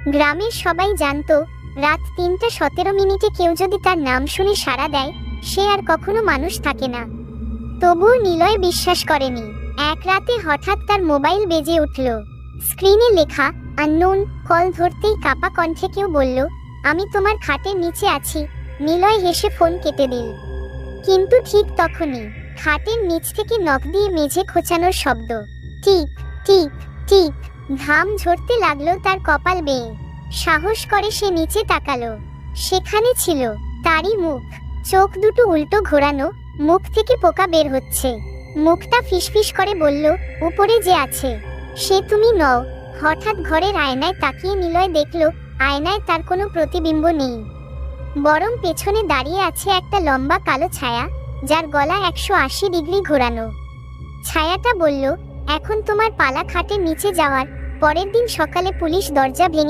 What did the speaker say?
গ্রামের সবাই জানতো রাত ৩:১৭ কেউ যদি তার নাম শুনে সাড়া দেয় সে আর কখনো মানুষ থাকে না। তবুও নিলয় বিশ্বাস করেনি। এক রাতে হঠাৎ তার মোবাইল বেজে উঠল। স্ক্রিনে লেখা আননোন। কল ধরতেই কাপা কণ্ঠে কেউ বলল, আমি তোমার খাটের নিচে আছি। নিলয় হেসে ফোন কেটে দিল। কিন্তু ঠিক তখনই খাটের নিচ থেকে নখ দিয়ে মেঝে খোঁচানোর শব্দ। Tick tick tick. ঘাম ঝরতে লাগলো তার কপাল বেয়ে। সাহস করে সে নিচে তাকালো। সেখানে ছিল তারই মুখ। চোখ দুটো উল্টো ঘোরানো, মুখ থেকে পোকা বের হচ্ছে। মুখটা ফিসফিস করে বলল, উপরে যে আছে সে তুমি নও। হঠাৎ ঘরের আয়নায় তাকিয়ে নিলয় দেখল আয়নায় তার কোনো প্রতিবিম্ব নেই, বরং পেছনে দাঁড়িয়ে আছে একটা লম্বা কালো ছায়া, যার গলা 180 ডিগ্রি ঘোরানো। ছায়াটা বলল, এখন তোমার পালা খাটের নিচে যাওয়ার। পরের দিন সকালে পুলিশ দরজা ভেঙে